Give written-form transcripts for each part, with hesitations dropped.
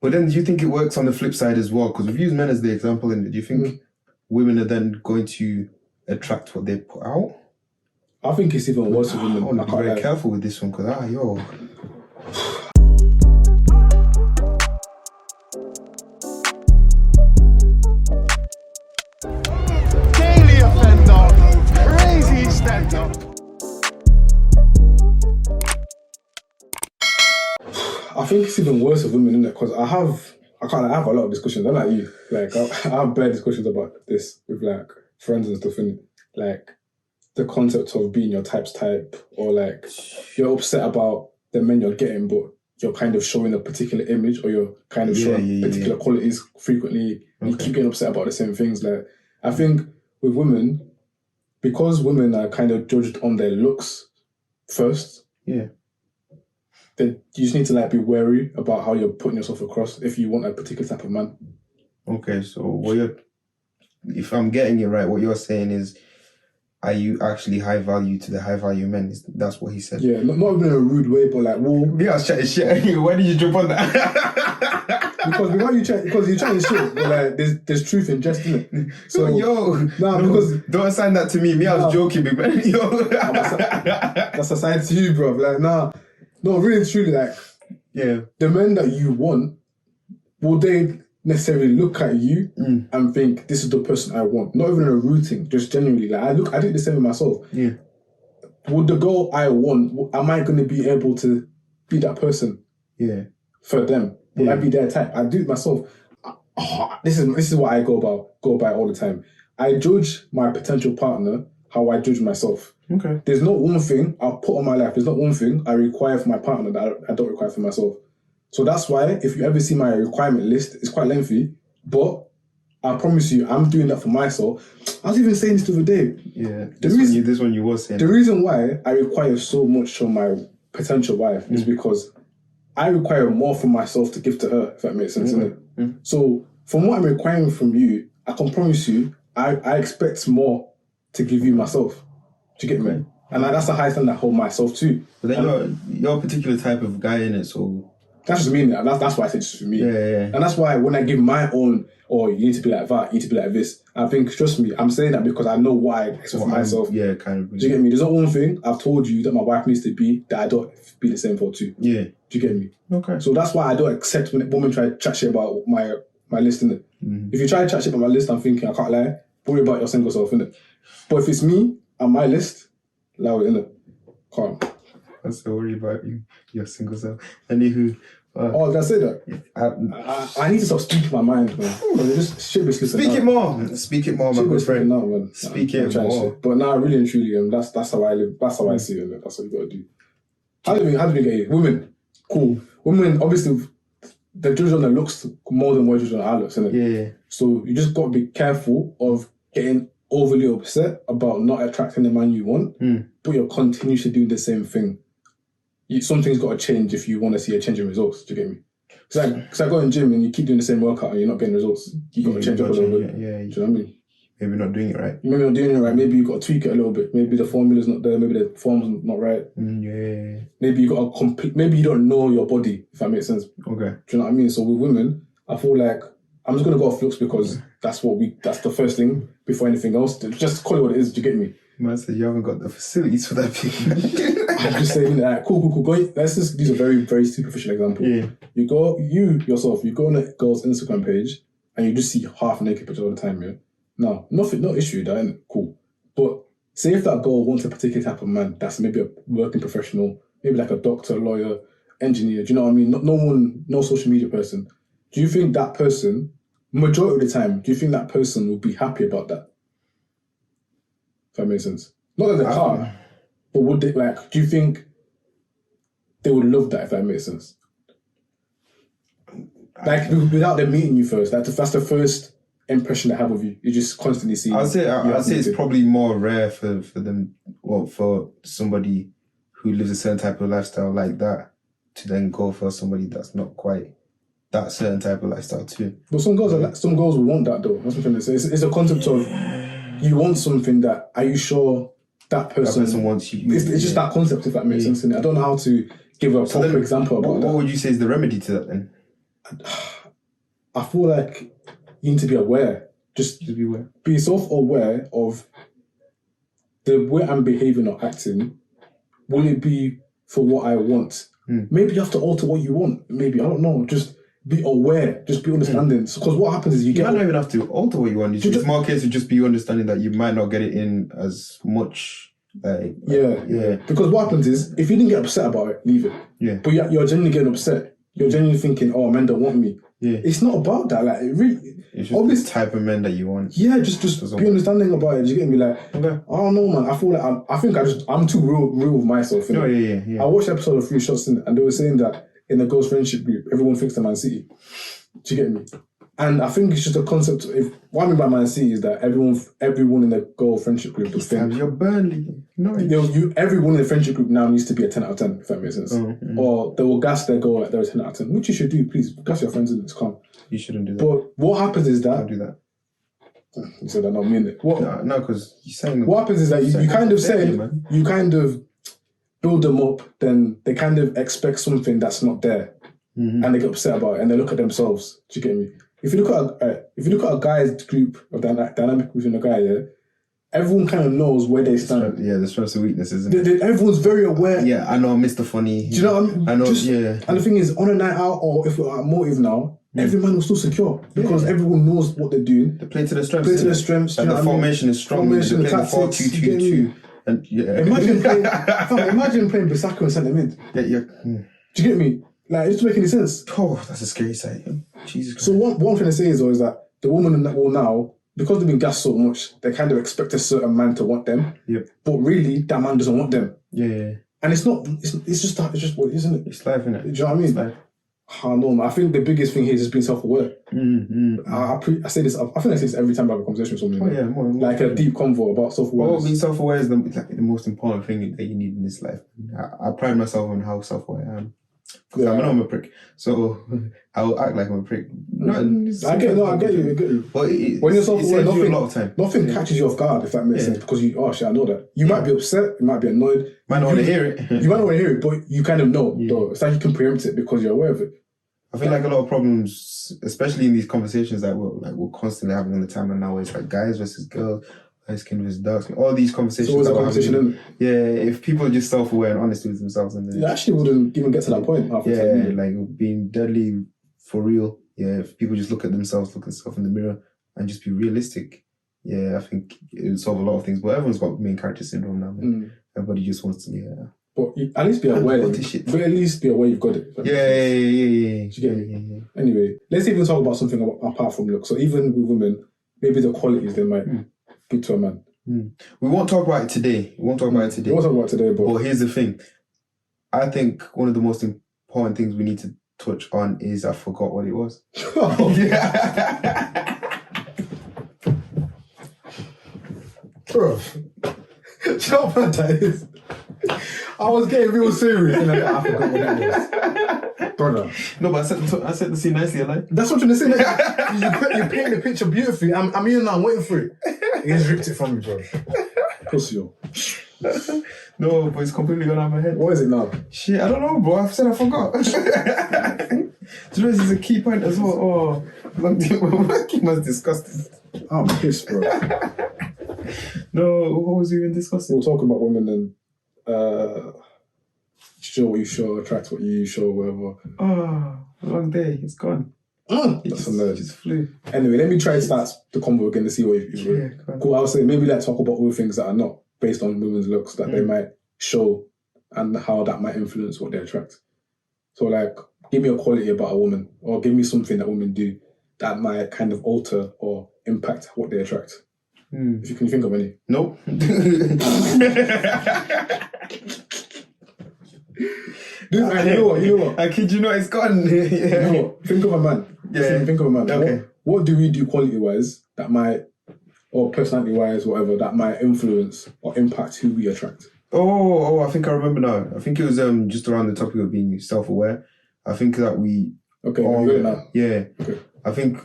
But then, do you think it works on the flip side as well? Because we've used men as the example, and do you think women are then going to attract what they put out? I think it's even worse with women. I want to be very careful with this one because Daily offender, crazy extender. I think it's even worse with women, isn't it? Because I have a lot of discussions. I'm like you. Like I have bad discussions about this with like friends and stuff, innit? Like the concept of being your type's type, or like you're upset about the men you're getting, but you're kind of showing a particular image, or you're kind of showing particular qualities frequently. And you keep getting upset about the same things. Like I think with women, because women are kind of judged on their looks first. Yeah. Then you just need to like be wary about how you're putting yourself across if you want a particular type of man. Okay, so if I'm getting it right, what you're saying is, are you actually high value to the high value men? That's what he said. Yeah, not even in a rude way, but like, well, we are chatting shit. Why did you jump on that? because you're chatting shit, but like, there's truth in jest, isn't it? So because don't assign that to me. I was joking, big man. That's assigned to you, bro. Like, no, really and truly, like, the men that you want, will they necessarily look at you and think this is the person I want? Not even a rude thing, just genuinely. Like I do the same with myself. Yeah. Would the girl I want, am I going to be able to be that person? Yeah. For them, will I be their type? I do it myself. This is what I go by all the time. I judge my potential partner how I judge myself. Okay. There's not one thing I'll put on my life. There's not one thing I require for my partner that I don't require for myself. So that's why if you ever see my requirement list, it's quite lengthy, but I promise you, I'm doing that for myself. I was even saying this the other day. Yeah, this one you were saying. The reason why I require so much from my potential wife is because I require more from myself to give to her, if that makes sense, innit? So from what I'm requiring from you, I can promise you, I expect more to give you myself. Do you get me? And that's the highest standard I hold myself to. But then you're a particular type of guy, innit? So that's just me. That's why I said just for me. Yeah. And that's why when I give my own, you need to be like that, you need to be like this, I think, trust me, I'm saying that because I know what I expect for myself. Yeah, kind of. Do you get me? There's not one thing I've told you that my wife needs to be that I don't be the same for too. Yeah. Do you get me? Okay. So that's why I don't accept when women try to chat shit about my list, innit? If you try to chat shit about my list, I'm thinking, I can't lie, worry about your single self, innit? But if it's me and my list, allow it, innit? Calm. I'm so worried about your single self. Anywho. Did I say that? I need to stop speaking my mind, man. Speak it more. Speak it more, my good friend. Now, man. Speak it more. But now, really and truly, that's how I live. That's how I see it. That's what you got to do. How do we get here? Women, cool. Women, obviously, they're judged on their looks more than we're judged on our looks, isn't it? Yeah. So you just got to be careful of getting overly upset about not attracting the man you want, but you're continuously doing the same thing. Something's got to change if you want to see a change in results. Do you get me? Because I go in the gym and you keep doing the same workout and you're not getting results. You got to change up a little bit. Yeah. Do you know what I mean? Maybe not doing it right. Maybe not doing it right. Maybe you got to tweak it a little bit. Maybe the formula's not there. Maybe the form's not right. Yeah. Maybe you got to maybe you don't know your body, if that makes sense. Okay. Do you know what I mean? So with women, I feel like I'm just gonna go off looks because that's the first thing before anything else. Just call it what it is. Do you get me? Man said you haven't got the facilities for that thing. I'm just saying that. Cool. Let's just use a very, very superficial example. Yeah. You go on a girl's Instagram page and you just see half naked pictures all the time, yeah? No issue, that ain't cool. But say if that girl wants a particular type of man, that's maybe a working professional, maybe like a doctor, lawyer, engineer, do you know what I mean? No social media person. Do you think that person, majority of the time, do you think that person will be happy about that? If that makes sense. Not that they can't, but would they, do you think they would love that, if that makes sense? Without them meeting you first, that's the first impression they have of you. You just constantly see. I'd say it's probably more rare for them, for somebody who lives a certain type of lifestyle like that to then go for somebody that's not quite that certain type of lifestyle too. But some girls will want that though. That's what I'm trying to say. It's a concept of you want something that, are you sure that person wants you? It's just that concept, if that makes sense. I don't know how to give a proper example about that. What would you say is the remedy to that then? I feel like you need to be aware. Just Just beware. be self-aware of the way I'm behaving or acting. Will it be for what I want? Maybe you have to alter what you want. Maybe, I don't know. Just be aware. Just be understanding. Because what happens is you You get... might not even have to alter what you want. It's more a case of just be understanding that you might not get it in as much. Yeah. Because what happens is, if you didn't get upset about it, leave it. Yeah. But you're genuinely getting upset. You're genuinely thinking, oh, men don't want me. Yeah. It's not about that. Like, it really... It's just this type of men that you want. Yeah, just be understanding about it. You get me? Like, Okay. I don't know, man. I feel like I'm too real with myself. Oh, yeah. I watched an episode of 3 Shots In, and they were saying that in the girls' friendship group, everyone thinks they're Man City. Do you get me? And I think it's just a concept. What I mean by Man City is that everyone in the girl friendship group would think You're Burnley. No. Everyone in the friendship group now needs to be a 10 out of 10, if that makes sense. Or they will gas their girl like they're a 10 out of 10, which you should do. Please gas your friends in. It's calm. You shouldn't do that. But what happens is that Don't do that. you said that, not mean it. No, because you're saying. What happens is that you kind of say, you kind of build them up, then they kind of expect something that's not there, and they get upset about it, and they look at themselves. Do you get me? If you look at a guy's group of dynamic within a guy, yeah, everyone kind of knows where they stand. Yeah, the strengths and weaknesses, isn't it? Everyone's very aware. Yeah, I know Mr. Funny. Do you know what I mean? I know, And the thing is, on a night out, or if we're at motive now, every man will still secure because everyone knows what they're doing. They play to their strengths. Play to their strengts. And the formation is strong. Formation, They play the 4-2-2-2. And yeah. Imagine playing Bissaka and centre mid. Yeah. Do you get me? Like, it doesn't make any sense. Oh, that's a scary sight. Jesus Christ. So one thing to say is that the woman will now, because they've been gassed so much, they kind of expect a certain man to want them. Yep. But really, that man doesn't want them. Yeah. And it's not. It's just what, isn't it? It's life, isn't it? Do you know what I mean? It's life. I don't know, man. I think the biggest thing here is just being self-aware. I say this. I think I say this every time I have a conversation with someone. Oh yeah, more. Like a deep convo about self-awareness. Being self-aware is the most important thing that you need in this life. I pride myself on how self-aware I am. Yeah. I know I'm a prick, so I will act like I'm a prick. I get you. But when you're self-aware, nothing catches you off guard, if that makes sense, because I know that. You might be upset, you might be annoyed. Might not want to hear it. You might not want to hear it, but you kind of know. Though. It's like you can preempt it because you're aware of it. I feel like a lot of problems, especially in these conversations that we're constantly having on the timeline now, it's like guys versus girls, light skin versus dark skin, all these conversations. So a conversation, isn't it? Yeah, if people are just self-aware and honest with themselves, and you actually wouldn't even get to that point. Like being deadly for real. Yeah, if people just look at themselves in the mirror and just be realistic. Yeah, I think it would solve a lot of things. But everyone's got main character syndrome now. Everybody just wants to, But at least be aware. But at least be aware you've got it. Yeah. You get me? Anyway, let's even talk about something apart from looks. So even with women, maybe the qualities they might give to a man. We won't talk about it today. But here's the thing. I think one of the most important things we need to touch on is I forgot what it was. Bro, how bad that is. I was getting real serious and I forgot what it was. Brother. No, but I set the scene nicely, like. That's what I'm trying to say. You paint the picture beautifully. I'm here now, I'm waiting for it. He just ripped it from me, bro. Pussy, yo. No, but it's completely gone out of my head. What is it now? Shit, I don't know, bro. I said I forgot. Do you know this is a key point as well? Oh, Kim was disgusting. I'm pissed, bro. No, what was we even discussing? We were talking about women and show what you show, attract what you show, whatever. Oh, a long day. It's gone. That's a nerd. Just flew. Anyway, let me try to start the convo again to see what you cool. I would say maybe let's talk about all things that are not based on women's looks that they might show and how that might influence what they attract. So, like, give me a quality about a woman, or give me something that women do that might kind of alter or impact what they attract. If you can think of any. Nope. Dude, you know what? I kid you not, it's gone. You know what? Think of a man. Yeah. Think of a man. Okay. What do we do quality-wise that might, or personality-wise, whatever, that might influence or impact who we attract? Oh, I think I remember now. I think it was just around the topic of being self-aware. I think that we... Okay, you got it now. Yeah. Okay. I think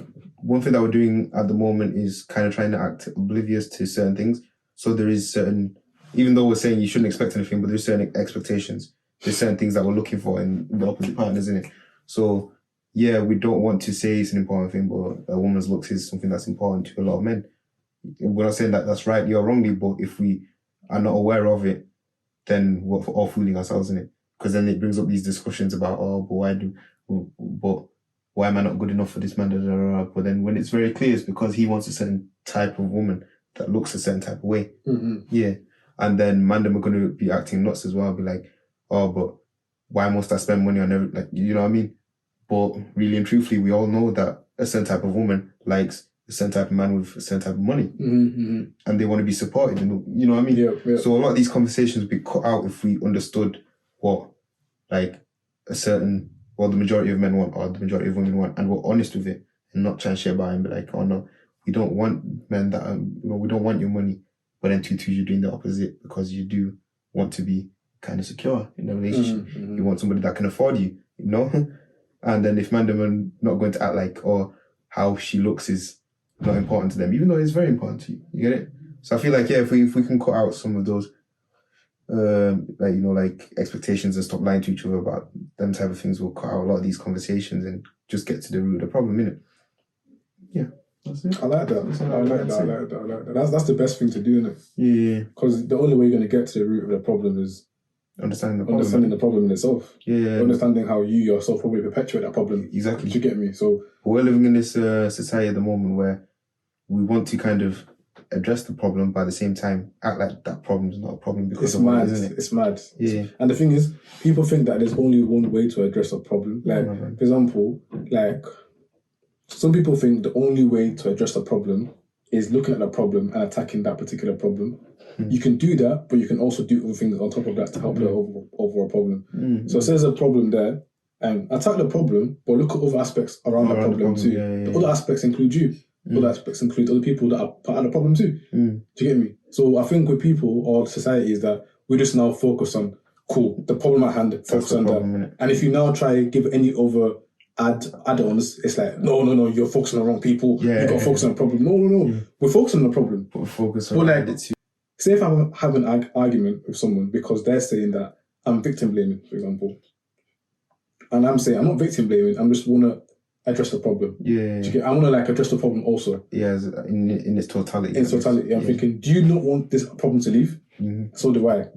one thing that we're doing at the moment is kind of trying to act oblivious to certain things. So there is certain... Even though we're saying you shouldn't expect anything, but there's certain expectations. There's certain things that we're looking for in the opposite partners, isn't it? So yeah, we don't want to say it's an important thing, but a woman's looks is something that's important to a lot of men. We're not saying that that's rightly or wrongly, but if we are not aware of it, then we're all fooling ourselves in it. Because then it brings up these discussions about, but why am I not good enough for this man? Da, da, da, da. But then when it's very clear, it's because he wants a certain type of woman that looks a certain type of way. Yeah. And then man, them are going to be acting nuts as well. Be like, oh, but why must I spend money on everything? Like, you know what I mean? But really and truthfully, we all know that a certain type of woman likes a certain type of man with a certain type of money. And they want to be supported. And, you know what I mean? Yeah. So a lot of these conversations would be cut out if we understood what, like, the majority of men want or the majority of women want, and we're honest with it and not trying to share about it and be like, oh no, we don't want men that, we don't want your money. But then two, you're doing the opposite because you do want to be kind of secure in a relationship. You want somebody that can afford you, you know? And then if man them are not going to act like, or how she looks is not important to them, even though it's very important to you. You get it? So I feel like, yeah, if we can cut out some of those, like expectations and stop lying to each other about them type of things, we'll cut out a lot of these conversations and just get to the root of the problem, innit? Yeah. That's it. I like that. I like that. That's the best thing to do, innit? Yeah. Because the only way you're going to get to the root of the problem is understanding the problem in itself. Yeah. Understanding how you yourself probably perpetuate that problem. Exactly. Do you get me? So we're living in this society at the moment where we want to kind of address the problem, but at the same time act like that problem is not a problem because it's mad. It's mad. Yeah. And the thing is, people think that there's only one way to address a problem. Like, for example, like some people think the only way to address a problem is looking at the problem and attacking that particular problem. You can do that, but you can also do other things on top of that to help the overall problem. So say there's a problem there, and attack the problem, but look at other aspects around the problem too. The other aspects include you. Other aspects include other people that are part of the problem too. Do you get me? So I think with people or society is that we just now focus on, cool, the problem at hand, focus on that. And if you now try give any other add-ons, it's like, no, you're focusing on the wrong people. You've got to focus on the problem. No. We're focusing on the problem. We're focused on it too. Say if I have an argument with someone because they're saying that I'm victim blaming, for example, and I'm saying I'm not victim blaming, I'm just want to address the problem. I want to address the problem also. Yeah, in its totality. In totality, I'm thinking, do you not want this problem to leave? So do I.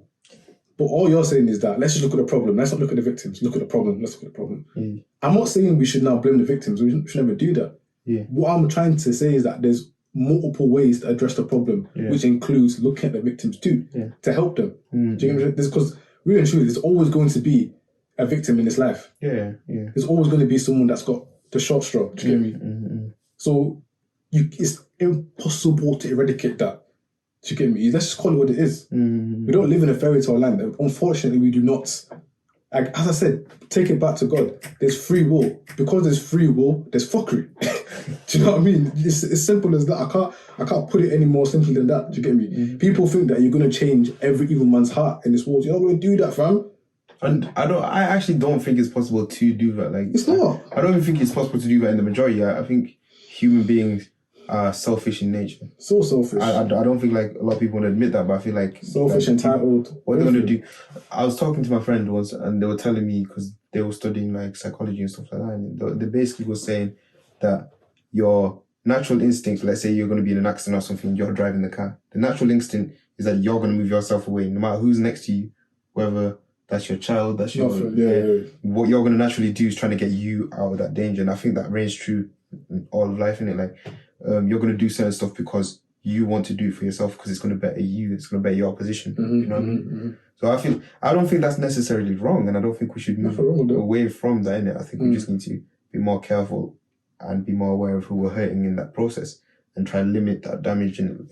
But all you're saying is that let's just look at the problem. Let's not look at the victims. Look at the problem. Let's look at the problem. I'm not saying we should now blame the victims. We should never do that. What I'm trying to say is that there's multiple ways to address the problem, which includes looking at the victims too, to help them. Do you get me? Because really and truly, there's always going to be a victim in this life. There's always going to be someone that's got the short straw. Do you get me? So it's impossible to eradicate that. Do you get me? Let's just call it what it is. We don't live in a fairy tale land. Unfortunately, we do not. As I said, take it back to God. There's free will. Because there's free will, there's fuckery. Do you know what I mean? It's as simple as that. I can't put it any more simply than that. Do you get me? People think that you're going to change every evil man's heart in this world. You're not going to do that, fam. And I actually don't think it's possible to do that. Like, it's not. I don't even think it's possible to do that in the majority. I think human beings are selfish in nature. So selfish. I don't think a lot of people want to admit that, but I feel like selfish, entitled. What they're going to do. I was talking to my friend once, and they were telling me, because they were studying psychology and stuff like that, and they basically were saying that your natural instinct, let's say you're going to be in an accident or something, you're driving the car. The natural instinct is that you're going to move yourself away, no matter who's next to you, whether that's your child, that's your... What you're going to naturally do is trying to get you out of that danger. And I think that reigns true in all of life, innit? You're going to do certain stuff because you want to do it for yourself, because it's going to better you, it's going to better your position. You know what I mean? So I don't think that's necessarily wrong, and I don't think we should move away from that, innit? I think we just need to be more careful and be more aware of who we're hurting in that process, and try to limit that damage and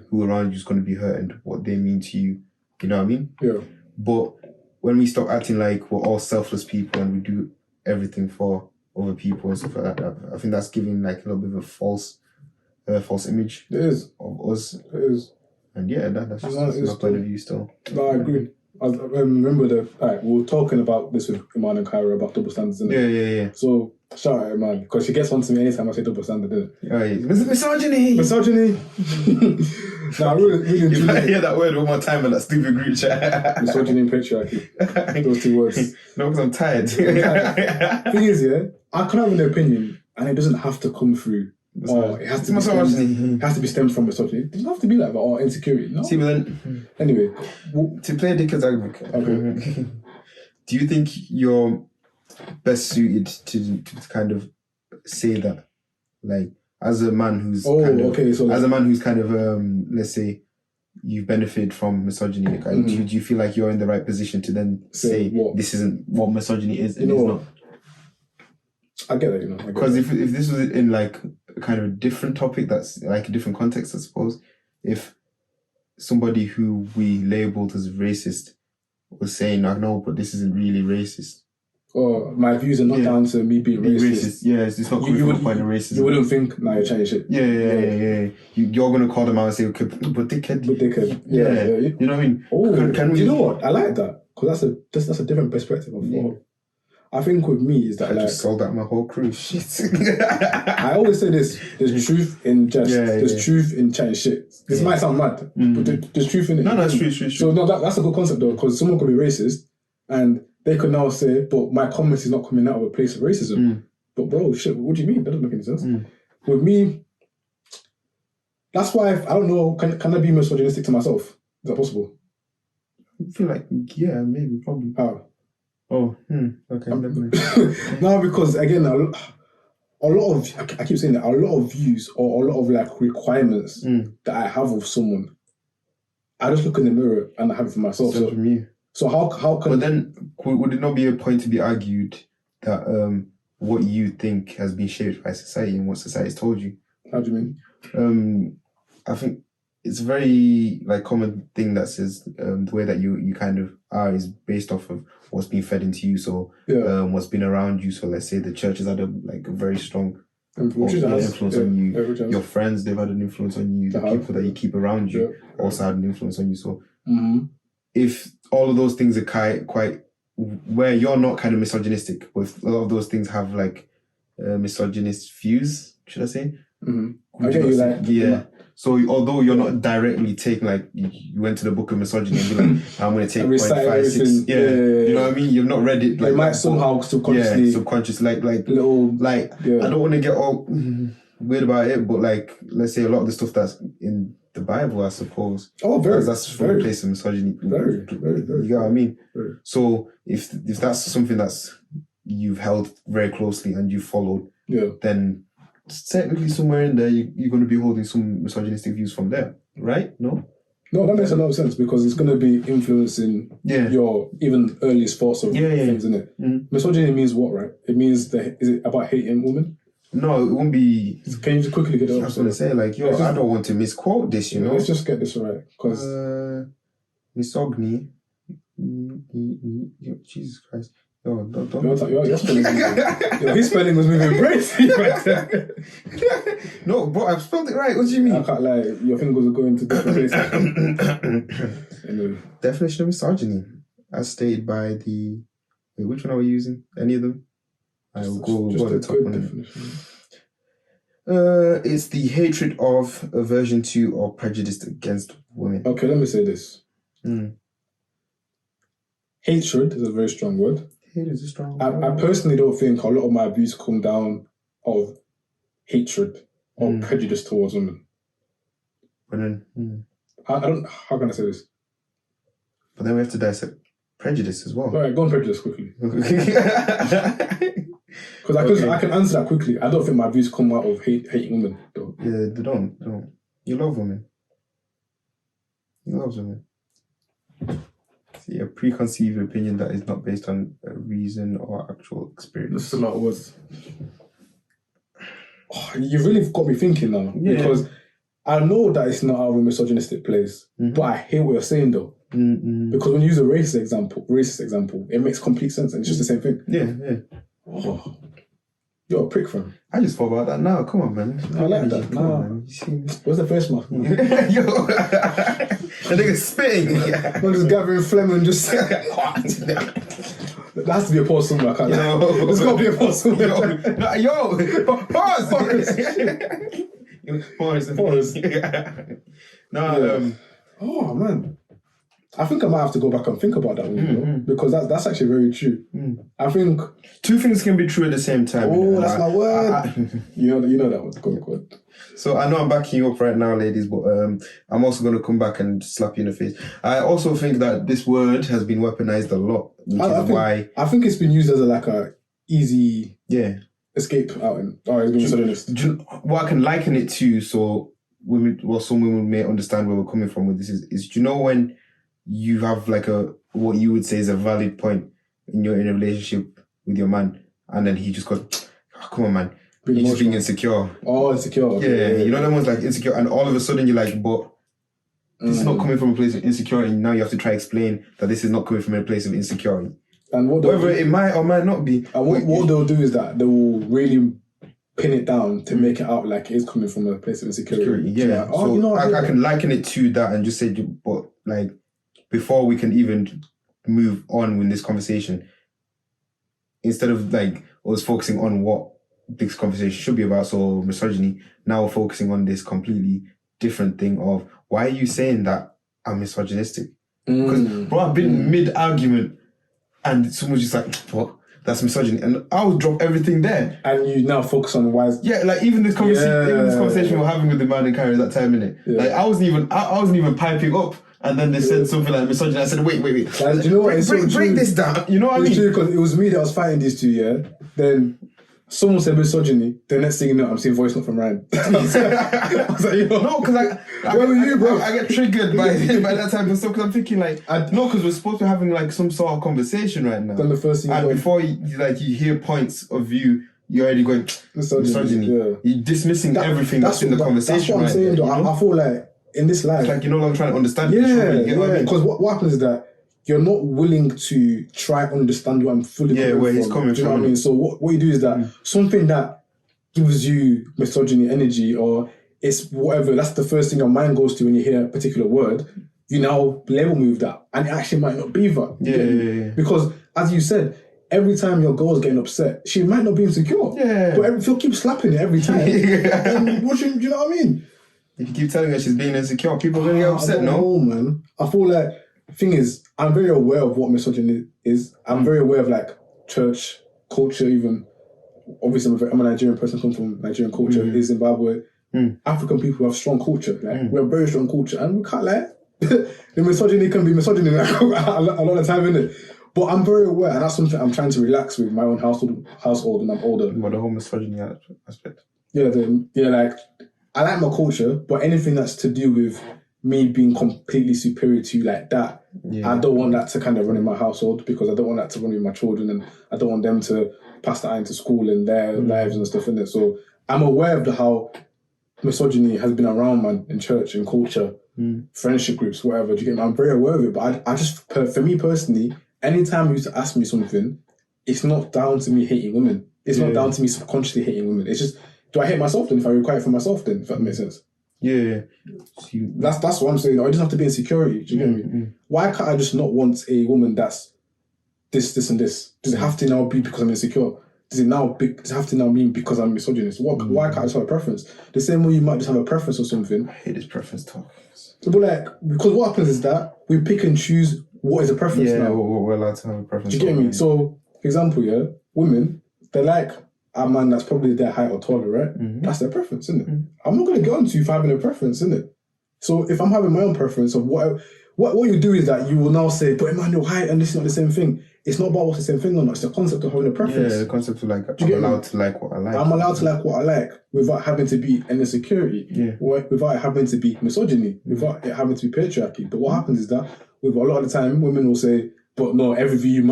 who around you is going to be hurt and what they mean to you. You know what I mean? Yeah. But when we stop acting like we're all selfless people and we do everything for other people and stuff like that, I think that's giving a little bit of a false image. It is. Of us. It is. And yeah, that's just my point of view still. No, I agree. I remember we were talking about this with Iman and Kyra about double standards, innit? Yeah. So shout out Iman, because she gets on to me anytime I say double standard, innit? Oh, yeah. Misogyny! Nah, really you might hear that word one more time in that stupid group chat. Misogyny and patriarchy. Those two words. No, because I'm tired. Thing is, I can have an opinion, and it doesn't have to come through. Or it has to be stemmed from misogyny. It doesn't have to be like that or insecurity. No. See, but then Anyway, to play Dickens advocate, okay. do you think you're best suited to kind of say that, like, as a man who's as a man who's kind of let's say you've benefited from misogyny, like, do you feel like you're in the right position to then say this isn't what misogyny is and it's not? I get that, Because if this was in like kind of a different topic, that's like a different context, I suppose. If somebody who we labeled as racist was saying, like, no, but this isn't really racist. Or my views are not down to me being racist. Yeah, it's not coming from a point of racism. You wouldn't think, nah, you're chatting shit. Yeah. You're going to call them out and say, okay, but dickhead. Yeah. You know what I mean? Oh, do you know what? I like that. Because that's a different perspective of thought. I think with me is that I just sold out my whole crew. Shit. I always say this: there's truth in jest, there's truth in chatting shit. This might sound mad, but there's truth in it. No, it's true. So no, that's a good concept though, because someone could be racist and they could now say, "But my comment is not coming out of a place of racism." But bro, shit, what do you mean? That doesn't make any sense. With me, that's why I don't know. Can I be misogynistic to myself? Is that possible? I feel like maybe, probably. How? Oh, okay. No, because again, a lot of I keep saying that a lot of views or a lot of like requirements that I have of someone, I just look in the mirror and I have it for myself. So from you. So how can? But then, would it not be a point to be argued that what you think has been shaped by society and what society's told you? How do you mean? I think it's a very like common thing that says the way that you kind of are is based off of what's been fed into you. So what's been around you. So let's say the church has had a very strong influence on you. Your friends, they've had an influence on you. The people that you keep around you also had an influence on you. So if all of those things are quite where you're not kind of misogynistic, but if a lot of those things have like misogynist views, should I say? I get you, like, So although you're not directly taking, like, you went to the book of misogyny and be like, I'm going to take 0.56. You know what I mean? You've not read it. Like, it might somehow subconsciously. Subconscious. Like I don't want to get all weird about it, but like, let's say a lot of the stuff that's in the Bible, I suppose. Oh, very. That's from a place of misogyny. Very. You get what I mean? Very. So if that's something that's you've held very closely and you followed, then technically somewhere in there you're going to be holding some misogynistic views from there, right? No, that makes a lot of sense because it's going to be influencing your even earliest thoughts of things, isn't it? Misogyny means what, right? It means is it about hating women? No, it won't be. Can you just quickly get it up? I was going to say, like, I don't want to misquote this, you know? Let's just get this right, because misogyny. Jesus Christ. Yo, don't. Your spelling his spelling was moving crazy right there. No, but I've spelled it right. What do you mean? I can't lie. Your fingers are going to different places. Anyway. Definition of misogyny, as stated by the... Wait, which one are we using? Any of them? I will go at the top one. It's the hatred of, aversion to, or prejudice against women. Okay, let me say this. Hatred is a very strong word. Hate is a strong word. I personally don't think a lot of my views come down of hatred or prejudice towards women. But then, I don't. How can I say this? But then we have to dissect prejudice as well. All right, go on prejudice quickly. Because I can answer that quickly. I don't think my views come out of hating women, though. Yeah, they don't. You love women. You love women. See, a preconceived opinion that is not based on reason or actual experience. That's a lot of words. You've really got me thinking now. Yeah. Because I know that it's not out of a misogynistic place, but I hear what you're saying though. Because when you use a racist example, it makes complete sense and it's just the same thing. Yeah. Oh, you're a prick, fam. I just thought about that now. Come on, man. I like that. No. Where's the first one? Yo, that nigga's spitting. I'm just gathering phlegm and just... There has to be a pause somewhere. I can't lie. There's got to be a pause somewhere. Pause. Pause. Oh, man. I think I might have to go back and think about that one, you know, because that's actually very true. I think two things can be true at the same time. Oh, that's my word. You know that one. Go on. So I know I'm backing you up right now, ladies, but I'm also going to come back and slap you in the face. I also think that this word has been weaponized a lot, which is why I think it's been used as a easy escape out. Oh, it's been misogynist. What I can liken it to, so some women may understand where we're coming from with this is do you know when you have like what you would say is a valid point in a relationship with your man, and then he just goes, oh, come on, man. You're just being insecure. Oh, insecure. Yeah, you know that one's like insecure, and all of a sudden you're like, but this is not coming from a place of insecurity. Now you have to try to explain that this is not coming from a place of insecurity. And whether it might or might not be. And what they'll do is that they will really pin it down to make it out like it is coming from a place of insecurity. Yeah. So I can liken it to that and just say, but like before we can even move on with this conversation, instead of like us focusing on what this conversation should be about, so misogyny, now we're focusing on this completely different thing of why are you saying that I'm misogynistic? Because bro, I've been mid-argument and someone's just like, what? That's misogyny. And I would drop everything there. And you now focus on why. Yeah, like even this conversation we're having with the man in Carrie that time, innit? Yeah. Like I wasn't even piping up. And then they said something like misogyny. I said, wait. Like, do you know what? Break this down. You know what I mean? It's true because it was me that was fighting these two, yeah? Then someone said misogyny. The next thing you know, I'm seeing voice note from Ryan. I was like, you know, no, because where were you, bro? I get triggered by that type of stuff because I'm thinking like, no, because we're supposed to be having like some sort of conversation right now. Then the first thing and before you hear points of view, you're already going misogyny. Yeah. You're dismissing everything that's in the conversation. That's what I'm saying, though. I feel like in this life, it's like you're not trying to understand. Because what happens is that you're not willing to try and understand where I'm fully coming where from. he's coming do you from. know what I mean? So what you do is that something that gives you misogyny energy or it's whatever, that's the first thing your mind goes to when you hear a particular word, you now label move that. And it actually might not be that. Yeah. Because as you said, every time your girl's getting upset, she might not be insecure. Yeah. But if you keep slapping it every time, then do you know what I mean? If you keep telling her she's being insecure, people are going to get upset, no? No, man. I feel like, the thing is, I'm very aware of what misogyny is. I'm very aware of, like, church culture, even. Obviously, I'm a Nigerian person, come from Nigerian culture, in Zimbabwe. African people have strong culture. Like, we have very strong culture, and we can't lie. The misogyny can be misogyny like, a lot of time, innit? But I'm very aware, and that's something I'm trying to relax with my own household when I'm older. What, the whole misogyny aspect? Yeah, like, I like my culture, but anything that's to do with me being completely superior to you like that, I don't want that to kind of run in my household because I don't want that to run with my children and I don't want them to pass that into school and their lives and stuff in it. So I'm aware of how misogyny has been around, man, in church, in culture, friendship groups, whatever. Do you get me? I'm very aware of it, but I just, for me personally, anytime you used to ask me something, it's not down to me hating women. It's not down to me subconsciously hating women. It's just, do I hate myself then if I require it for myself then, if that makes sense? Yeah. That's what I'm saying. I just have to be insecurity. Do you get me? Why can't I just not want a woman that's this, and this? Does it have to now be because I'm insecure? Does it have to now mean because I'm misogynist? Why can't I just have a preference? The same way you might just have a preference or something. I hate this preference talk. But like, because what happens is that we pick and choose what is a preference now. Yeah, we're allowed to have a preference. Do you get me? So, for example, women, they like a man that's probably their height or taller, right? That's their preference, isn't it? I'm not going to get on to you for having a preference, isn't it? So if I'm having my own preference of what you do is that you will now say, but man, your height and this is not the same thing. It's not about what's the same thing or not. It's the concept of having a preference. Yeah, the concept of like, I'm allowed to like what I like. I'm allowed to like what I like without having to be an insecurity. Yeah. Without it having to be misogyny. Without it having to be patriarchy. But what happens is that with a lot of the time, women will say, but no, every view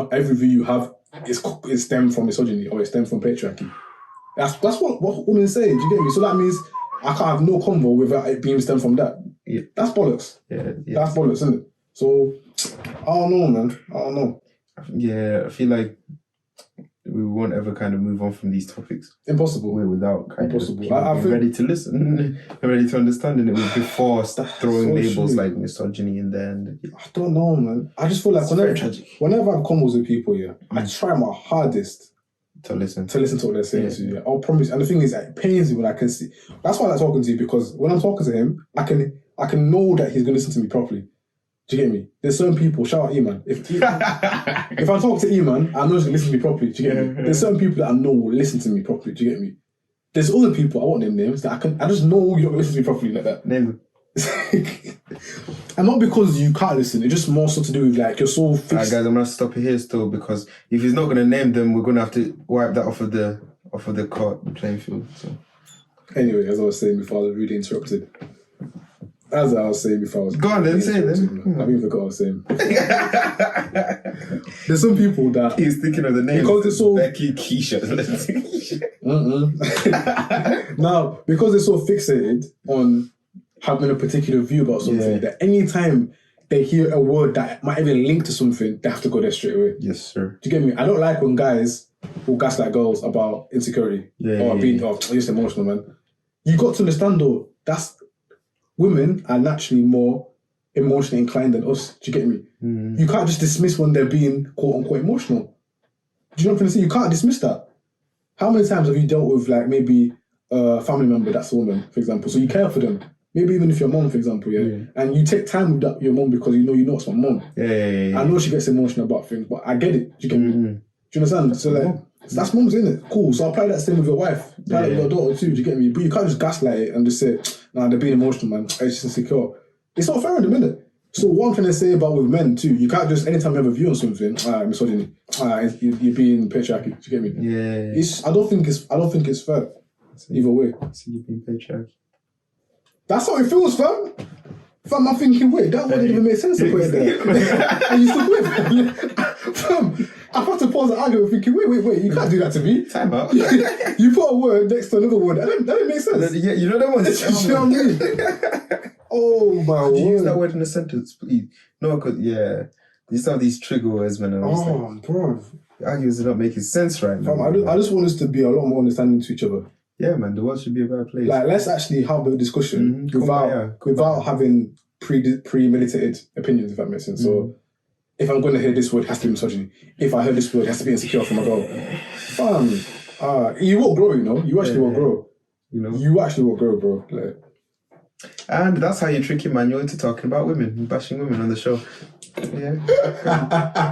you have is stemmed from misogyny or it's stemmed from patriarchy. That's what women say, do you get me? So that means I can't have no convo without it being stemmed from that. Yeah. That's bollocks. Yeah. That's bollocks, isn't it? So, I don't know, man. I don't know. Yeah, I feel like we won't ever kind of move on from these topics. Impossible. Without kind Impossible. of people being ready to listen, ready to understand it before throwing so labels true. like misogyny in there. And I don't know, man. I just feel like whenever I have combos with people, I try my hardest to listen to what they're saying to you. I'll promise. And the thing is, it pains me when I can see. That's why I like talking to you, because when I'm talking to him, I can know that he's going to listen to me properly. Do you get me? There's certain people, shout out E-Man. If I talk to E-Man, I know he's listen to me properly. Do you get me? There's certain people that I know will listen to me properly. Do you get me? There's other people, I won't name names, that I just know you're not going to listen to me properly like that. Name them. And not because you can't listen, it's just more so to do with like you're so fixed. Alright, guys, I'm gonna stop it here still because if he's not gonna name them, we're gonna have to wipe that off of the court playing field. So Anyway, as I was saying before, I was really interrupted. As I was saying before, I was go on then, say it then. I even forgot what I was saying. There's some people that he's thinking of the name because it's so Becky, Keisha. Now, because they're so fixated on having a particular view about something, that anytime they hear a word that might even link to something, they have to go there straight away. Yes, sir. Do you get me? I don't like when guys will gaslight girls about insecurity or being just emotional, man. You got to understand though, that's women are naturally more emotionally inclined than us. Do you get me? You can't just dismiss when they're being quote unquote emotional. Do you know what I'm trying to say? You can't dismiss that. How many times have you dealt with like maybe a family member that's a woman, for example? So you care for them. Maybe even if your mom, for example, and you take time with your mom because you know it's my mom. I know she gets emotional about things, but I get it. Do you get me? Do you understand? So like, that's mom's, isn't it? Cool. So I'll apply that same with your wife. Apply that with your daughter too. Do you get me? But you can't just gaslight it and just say, nah, they're being emotional, man. It's just insecure. It's not fair in a minute. So what I'm trying to say about with men too, you can't just, anytime you have a view on something, misogyny, you're being patriarchy. Do you get me? Yeah. I don't think it's fair. Either way. So you're being patriarchy. That's how it feels, fam. Fam, I'm thinking, wait, that wouldn't even make sense to put it there. And you still wait. Fam, I've had to pause the argument thinking, wait, you can't do that to me. Time out. You put a word next to another word. That didn't make sense. Yeah, you know that one. You know what I mean? Oh my word. Use that word in a sentence, please. No, because, these are these trigger words, man. Bro. The arguments are not making sense right now. Fam, I just want us to be a lot more understanding to each other. Yeah, man, the world should be a better place. Like, let's actually have a discussion without having premeditated opinions, if that makes sense. So, if I'm going to hear this word, it has to be misogyny. If I heard this word, it has to be insecure from a girl. Fam, you will grow, you know? You actually will grow. You know? You actually will grow, bro. Like, and that's how you trick your man. You're into talking about women, bashing women on the show. Yeah.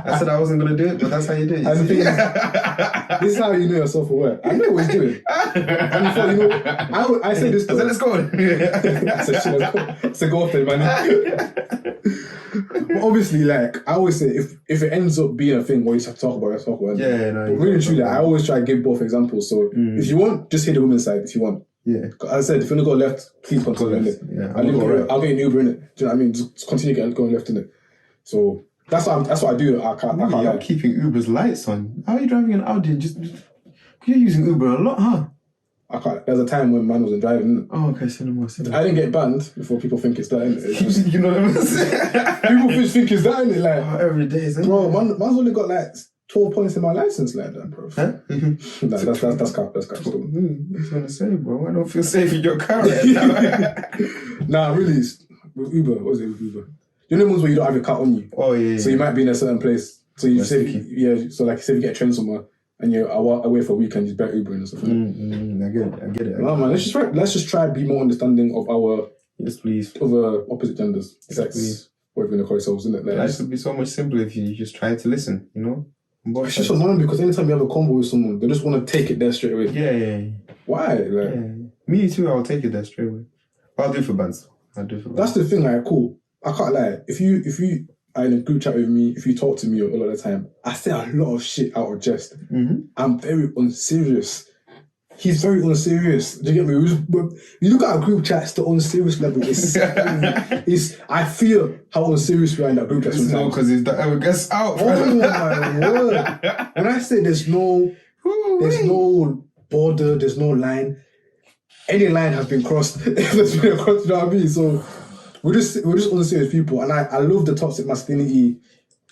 I said I wasn't going to do it, but that's how you do it. And the thing is, this is how you know you're self-aware. I know what he's doing. And before, you know, I say this. I said, let's go. I said, shit, let's go. I said, go off there, man. But obviously, like, I always say, if it ends up being a thing where you have to talk about it, talk about it. Yeah, no. But really and truly, I always try to give both examples. So if you want, just hit the women's side if you want. Yeah. As I said, if you want to go left, please continue in it. Yeah, I'll get an Uber in it. Do you know what I mean? Just continue going left in it. So that's what I do. I can't You're keeping Uber's lights on. How are you driving an Audi? You're using Uber a lot, huh? I can't. There's a time when man wasn't driving. Oh, okay, cinema. I didn't get banned before people think it's that, innit? You know what I'm saying? People think it's that, innit? Like, every day, isn't it? bro, man's only got like 12 points in my license like that, bro. Huh? That's cap. I was gonna say, bro, I don't feel safe in your car right now. Nah, really, with Uber, what was it with Uber? You know the ones where you don't have your car on you? Oh, yeah. So you might be in a certain place. So you say, so like, say you get a train somewhere and you're away for a weekend, you better Uber and stuff. I get it. No, man, let's just try to be more understanding of our other opposite genders, sex, whatever you want to call yourselves, isn't it? Like, life would be so much simpler if you just try to listen, you know? It's just annoying because anytime you have a convo with someone, they just want to take it there straight away. Yeah. Why? Like, me too, I'll take it there straight away. But I'll do it for bands. That's the thing, like, cool. I can't lie. If you are in a group chat with me, if you talk to me a lot of the time, I say a lot of shit out of jest. I'm very unserious. He's very unserious. Do you get me? You look at our group chats, the unserious level is I feel how unserious we are in that group chat sometimes. No, because if that ever gets out. Oh my word. When I say there's no border, there's no line, any line has been crossed. There's been a cross, you know what I mean? So we're just unserious people, and I love the toxic masculinity.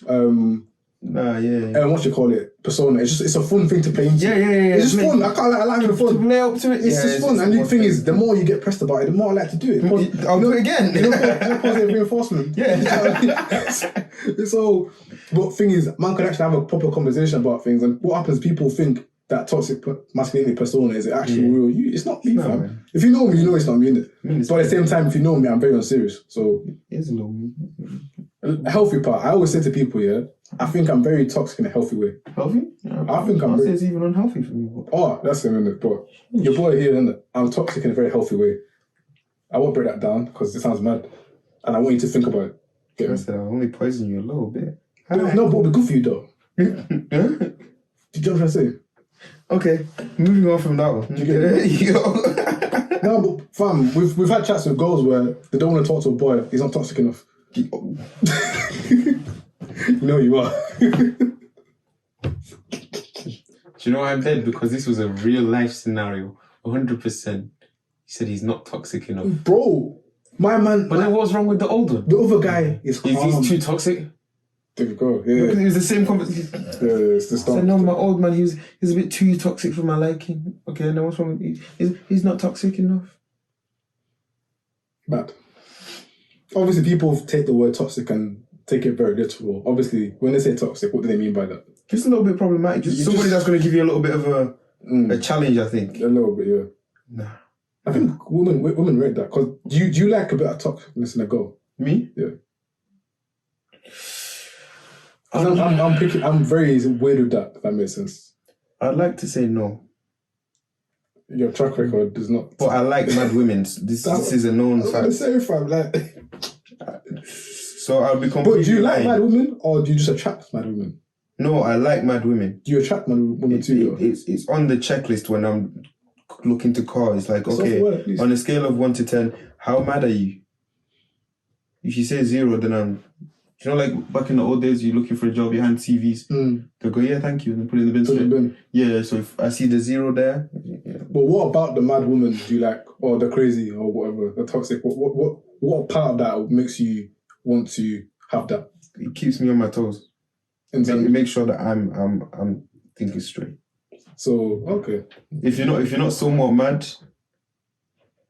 What you call it? Persona. It's a fun thing to play into. Yeah. It's just fun. I can't like having fun. Play up to it. It's just fun. And the thing is, the more you get pressed about it, the more I like to do it. I'll do it again. You know, positive reinforcement. Yeah. So, but thing is, man can actually have a proper conversation about things, and what happens? People think that toxic masculinity persona is actually real. It's not me, fam. Man. If you know me, you know it's not me. But at the same time, if you know me, I'm very unserious. So it's low. A healthy part. I always say to people, yeah, I think I'm very toxic in a healthy way. Healthy? Yeah, I think I'm I'll say very... it's even unhealthy for me. But... Oh, that's him, innit? But your boy here, innit? I'm toxic in a very healthy way. I won't break that down because it sounds mad. And I want you to think about it. Get I me? said I'll only poison you a little bit. No, but it'll be good for you, though. Huh? Do you know what I'm trying to say? Okay, moving on from that one. You get it? No, but fam, we've had chats with girls where they don't want to talk to a boy. He's not toxic enough. You know you are. Do you know why I'm dead? Because this was a real life scenario. 100%. He said he's not toxic enough. Bro, my man... But then what's wrong with the old one? The other guy is calm. He's too toxic? There we go. Yeah, Because it was the same conversation. yeah, it's the I stuff. said, no, my old man, he was a bit too toxic for my liking. Okay, and then what's wrong with he's not toxic enough. Bad. Obviously, people take the word toxic and take it very literal. Obviously, when they say toxic, what do they mean by that? Just a little bit problematic. Just somebody that's going to give you a little bit of a challenge, I think. A little bit, yeah. Nah. I think women rate that. Because do you like a bit of toxicness in a girl? Me? Yeah. I'm very weird with that, if that makes sense. I'd like to say no. Your track record does not... But I like mad women. This is a known I fact. was going to say, fam, like... So I'll be completely But do you like lying. mad women, or do you just attract mad women? No, I like mad women. Do you attract mad women too? It's on the checklist when I'm looking to call. It's like, It's okay, off work, please. on a scale of 1 to 10, how mad are you? If you say 0, then I'm... You know, like back in the old days, you're looking for a job, you hand CVs. They'll go, yeah, thank you, and then put it in the bin. Put it in the bin. Yeah, so if I see the 0 there... Yeah. But what about the mad woman do you like, or the crazy, or whatever, the toxic? What part of that makes you want to have that? It keeps me on my toes. In It terms- makes sure that I'm thinking straight. So okay, If you're not somewhat mad,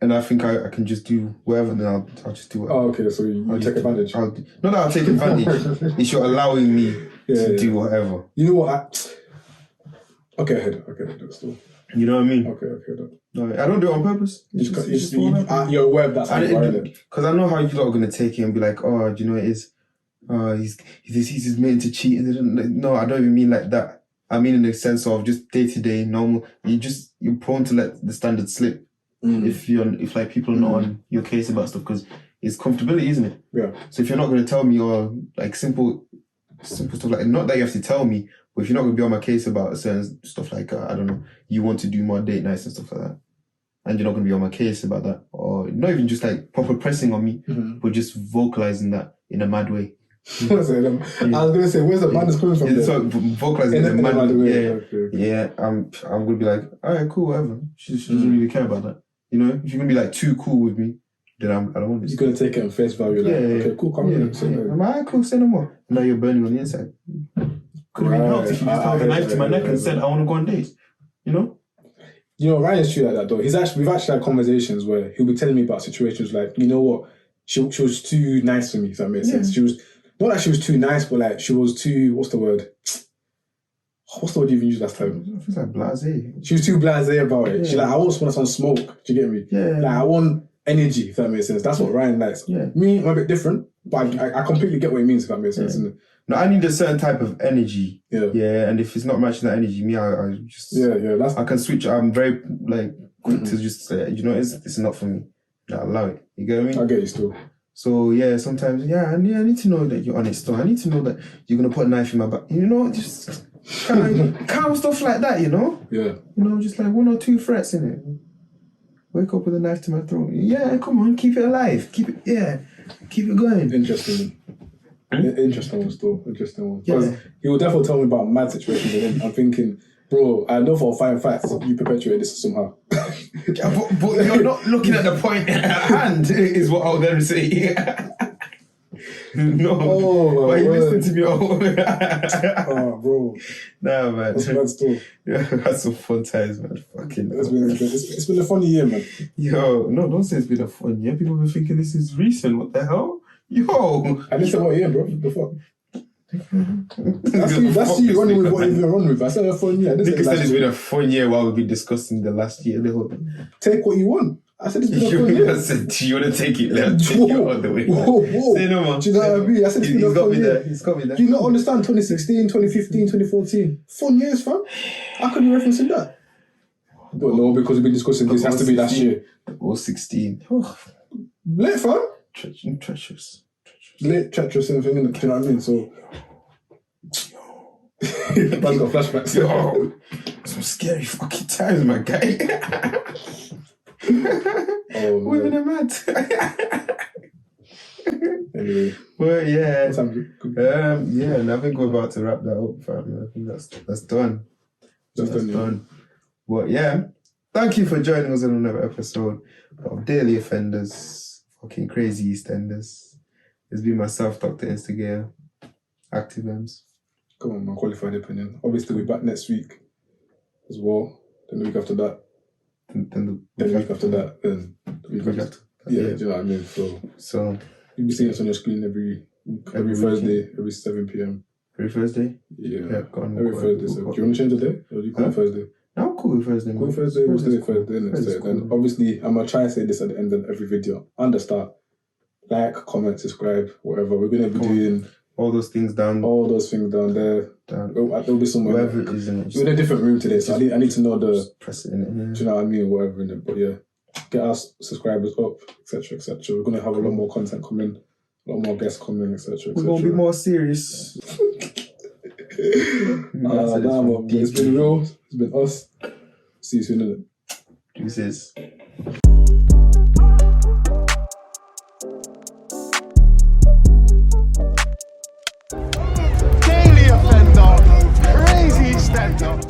and I think I can just do whatever, then I'll just do it. oh okay, so you take advantage. Not that I'll take advantage. It's you're allowing me to do whatever. You know what? Okay, ahead. Still. You know what I mean? Okay. No, I don't do it on purpose. You're aware of that's how you are, innit? Because I know how you lot are gonna take it and be like, oh, do you know what it is? He's meant to cheat. No, I don't even mean like that. I mean in the sense of just day to day, normal. You're prone to let the standards slip if like people are not on your case about stuff because it's comfortability, isn't it? Yeah. So if you're not gonna tell me or like simple stuff like not that you have to tell me, but if you're not gonna be on my case about certain stuff like I don't know, you want to do more date nights and stuff like that, and you're not gonna be on my case about that, or not even just like proper pressing on me, but just vocalizing that in a mad way. I was gonna say, where's the madness coming from? Yeah, there? so vocalizing in a mad way. Okay. Yeah. I'm gonna be like, all right, cool, whatever. She doesn't really care about that. You know, if you're gonna be like too cool with me, then I don't want this. You're gonna take it on face value. Like, okay, cool, come on. Say no. I'm like, cool, say no more. Now you're burning on the inside. Could have been helped if you just held a knife to my neck and said, I want to go on dates. You know? You know, Ryan's true like that though. We've actually had conversations where he'll be telling me about situations like, you know what, she was too nice for me, if that makes sense. She was not like she was too nice, but like she was too, what's the word you even used last time? I feel like blasé. She was too blasé about it. She's like, I want some smoke. Do you get me? Yeah. Like, I want energy, if that makes sense. That's what Ryan likes. Yeah. Me, I'm a bit different, but I completely get what he means, if that makes sense. Isn't it? No, I need a certain type of energy. Yeah. Yeah, and if it's not matching that energy, me, I just... Yeah, that's... I can switch. I'm very, like, quick to just say, you know, it's not for me. Like, allow it. You get what I mean? I get you still. So, yeah, sometimes, I need to know that you're honest. So I need to know that you're going to put a knife in my back. You know, just kind of stuff like that, you know? Yeah. You know, just like 1 or 2 threats in it. Wake up with a knife to my throat. Yeah, come on, keep it alive. Keep it going. Interesting. Interesting one still. Interesting one. Yeah. Because he will definitely tell me about mad situations and then I'm thinking, bro, I know for a fine fact you perpetuate this somehow. But you're not looking at the point at hand, is what I'll then say. No. Oh, why you word. listening to me? Oh, bro. Nah, man. That's mad still. Yeah, that's some fun times, man. Fucking It's been a funny year, man. Yo, no, don't say it's been a fun year. People have been thinking this is recent. What the hell? Yo. I didn't say what year, bro. The fuck? That's you running with what you've been running with. I said a fun year. I didn't say Nigga said last it's year. been a fun year while we've been discussing the last year. Take what you want. I said it's been a fun I year. said, do you want to take it left? Take it all the way. Whoa. Say no more. Do you know what I mean? I said it's been a He's got fun me year. there. He's got me there. Do you not understand 2016, 2015, 2014? Fun years, fam. How can you referencing that? But no, because we've been discussing this has to be last year. Or 16. Oh, Late, fam. treacherous. Late, treacherous, and thing, innit? Do you know what I mean? So, man's got flashbacks. Yo, some scary fucking times, my guy. Oh, Women man. are mad. Anyway, But yeah. what time is it? Yeah, and I think we're about to wrap that up, fam. I think that's done. That's done, yeah. But yeah, thank you for joining us on another episode of Daily Offenders, fucking crazy EastEnders. It's been myself, Dr. Instigator, Active Ems. Come on, man. Qualified opinion. Obviously, we're back next week as well. Then the week after that. Then The week after that. Then the week after. Yeah, do you know what I mean? So you'll be seeing us on your screen every week, every Thursday, every 7 p.m. every Thursday? Yeah, go on. every Thursday. So do you want to change the day? Or do you call it Thursday? No, I'm cool with Thursday. Cool man. Thursday, we'll stay cool. Thursday. Thursday's So cool. then obviously, I'm going to try and say this at the end of every video. And the start. Like, comment, subscribe, whatever. We're going to be doing all those things down. all those things down there. There'll be somewhere. Wherever it is in it. We're in a different room today, so I need to know the... Just press it in it. Yeah. Do you know what I mean? Whatever in it. But yeah, get our subscribers up, etc., etc. We're going to have a lot more content coming, a lot more guests coming, etc., etc. We're going to be more serious. Man, it's been real. It's been us. See you soon, innit? Deuces. Daily offender, crazy stand up.